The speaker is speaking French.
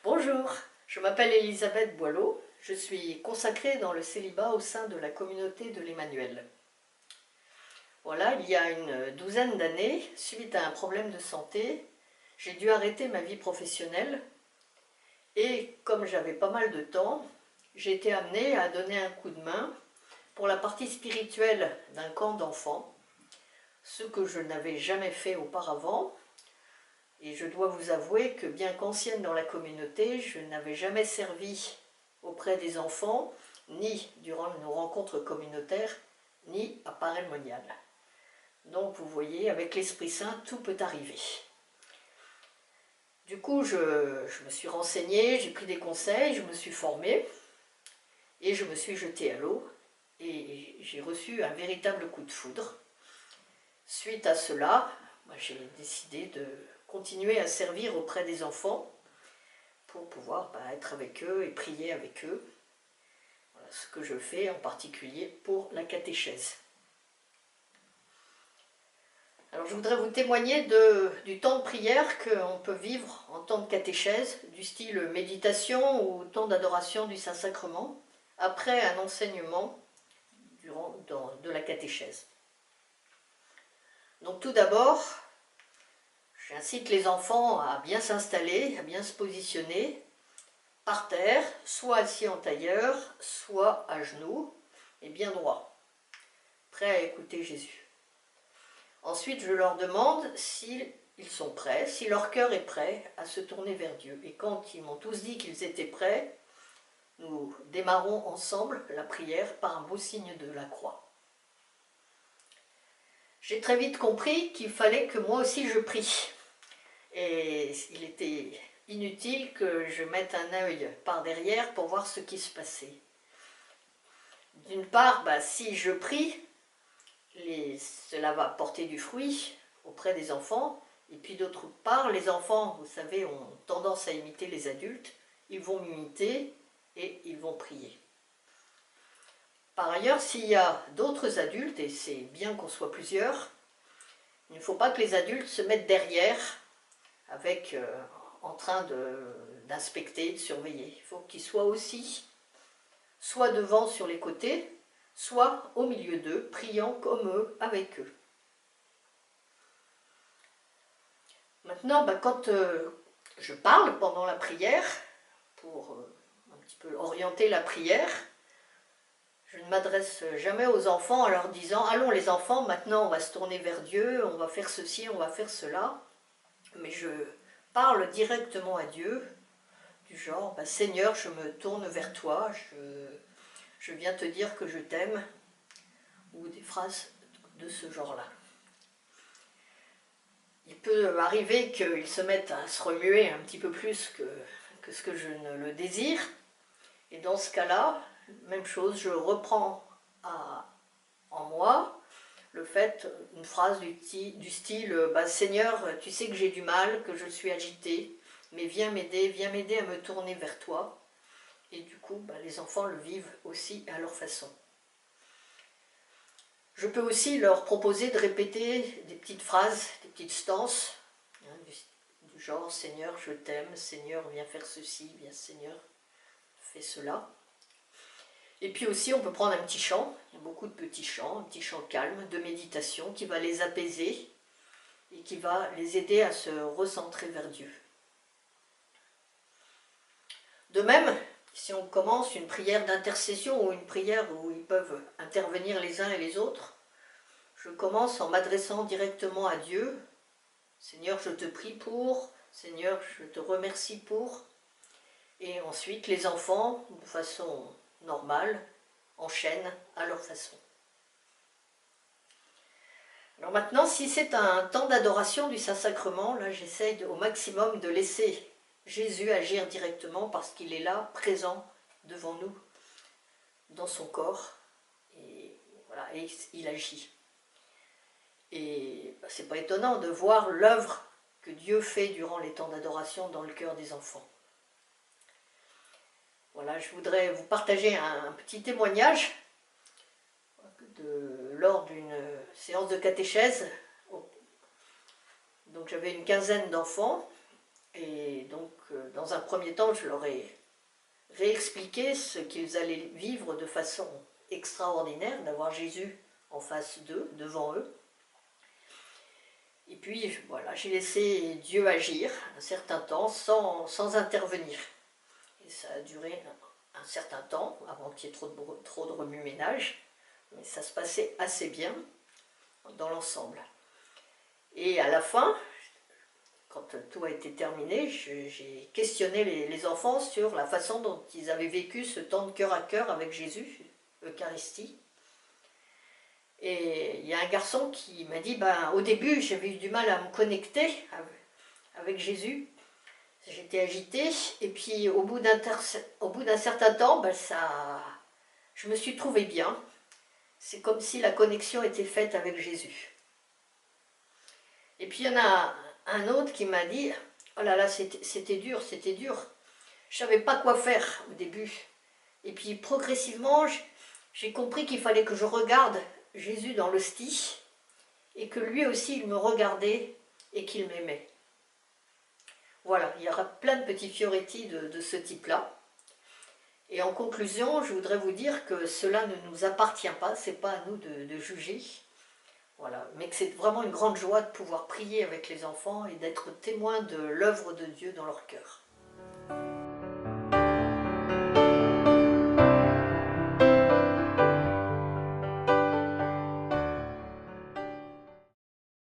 Bonjour, je m'appelle Elisabeth Boileau, je suis consacrée dans le célibat au sein de la communauté de l'Emmanuel. Voilà, il y a une douzaine d'années, suite à un problème de santé, j'ai dû arrêter ma vie professionnelle et comme j'avais pas mal de temps, j'ai été amenée à donner un coup de main pour la partie spirituelle d'un camp d'enfants, ce que je n'avais jamais fait auparavant. Et je dois vous avouer que bien qu'ancienne dans la communauté, je n'avais jamais servi auprès des enfants, ni durant nos rencontres communautaires, ni à parémonial. Donc vous voyez, avec l'Esprit Saint, tout peut arriver. Du coup, je me suis renseignée, j'ai pris des conseils, je me suis formée, et je me suis jetée à l'eau, et j'ai reçu un véritable coup de foudre. Suite à cela, j'ai décidé de continuer à servir auprès des enfants pour pouvoir être avec eux et prier avec eux. Voilà ce que je fais en particulier pour la catéchèse. Alors je voudrais vous témoigner du temps de prière qu'on peut vivre en temps de catéchèse, du style méditation ou temps d'adoration du Saint-Sacrement, après un enseignement de la catéchèse. Donc tout d'abord, j'incite les enfants à bien s'installer, à bien se positionner, par terre, soit assis en tailleur, soit à genoux, et bien droit, prêts à écouter Jésus. Ensuite, je leur demande s'ils sont prêts, si leur cœur est prêt à se tourner vers Dieu. Et quand ils m'ont tous dit qu'ils étaient prêts, nous démarrons ensemble la prière par un beau signe de la croix. J'ai très vite compris qu'il fallait que moi aussi je prie. Et il était inutile que je mette un œil par derrière pour voir ce qui se passait. D'une part, si je prie, cela va porter du fruit auprès des enfants. Et puis d'autre part, les enfants, vous savez, ont tendance à imiter les adultes. Ils vont m'imiter et ils vont prier. Par ailleurs, s'il y a d'autres adultes, et c'est bien qu'on soit plusieurs, il ne faut pas que les adultes se mettent derrière en train d'inspecter, de surveiller. Il faut qu'ils soient aussi soit devant sur les côtés, soit au milieu d'eux, priant comme eux, avec eux. Maintenant, quand je parle pendant la prière, pour un petit peu orienter la prière, je ne m'adresse jamais aux enfants en leur disant « Allons les enfants, maintenant on va se tourner vers Dieu, on va faire ceci, on va faire cela ». Mais je parle directement à Dieu, du genre « Seigneur, je me tourne vers toi, je viens te dire que je t'aime », ou des phrases de ce genre-là. Il peut arriver qu'ils se mettent à se remuer un petit peu plus que ce que je ne le désire. Et dans ce cas-là, même chose, je reprends en moi le fait, une phrase du style « Seigneur, tu sais que j'ai du mal, que je suis agitée, mais viens m'aider à me tourner vers toi. » Et du coup, les enfants le vivent aussi à leur façon. Je peux aussi leur proposer de répéter des petites phrases, des petites stances, du genre « Seigneur, je t'aime, Seigneur, viens faire ceci, viens Seigneur, fais cela ». Et puis aussi, on peut prendre un petit chant, il y a beaucoup de petits chants, un petit chant calme, de méditation, qui va les apaiser et qui va les aider à se recentrer vers Dieu. De même, si on commence une prière d'intercession ou une prière où ils peuvent intervenir les uns et les autres, je commence en m'adressant directement à Dieu. Seigneur, je te prie pour, Seigneur, je te remercie pour. Et ensuite, les enfants, de façon normale, enchaînent à leur façon. Alors maintenant, si c'est un temps d'adoration du Saint-Sacrement, là j'essaye au maximum de laisser Jésus agir directement parce qu'il est là, présent devant nous, dans son corps, et voilà, et il agit. Et c'est pas étonnant de voir l'œuvre que Dieu fait durant les temps d'adoration dans le cœur des enfants. Voilà, je voudrais vous partager un petit témoignage lors d'une séance de catéchèse. Donc j'avais une quinzaine d'enfants, Et donc, dans un premier temps, je leur ai réexpliqué ce qu'ils allaient vivre de façon extraordinaire, d'avoir Jésus en face d'eux, devant eux. Et puis, voilà, j'ai laissé Dieu agir un certain temps sans intervenir. Et ça a duré un certain temps, avant qu'il y ait trop de remue-ménage. Mais ça se passait assez bien dans l'ensemble. Et à la fin, quand tout a été terminé, j'ai questionné les enfants sur la façon dont ils avaient vécu ce temps de cœur à cœur avec Jésus, Eucharistie. Et il y a un garçon qui m'a dit, ben, au début j'avais eu du mal à me connecter avec Jésus, j'étais agitée, et puis au bout d'un certain temps, ben, je me suis trouvée bien, c'est comme si la connexion était faite avec Jésus. Et puis il y en a un autre qui m'a dit, oh là là, c'était dur, je ne savais pas quoi faire au début. Et puis progressivement, j'ai compris qu'il fallait que je regarde Jésus dans l'hostie, et que lui aussi il me regardait et qu'il m'aimait. Voilà, il y aura plein de petits fioretti de ce type-là. Et en conclusion, je voudrais vous dire que cela ne nous appartient pas, c'est pas à nous de juger. Voilà, mais que c'est vraiment une grande joie de pouvoir prier avec les enfants et d'être témoin de l'œuvre de Dieu dans leur cœur.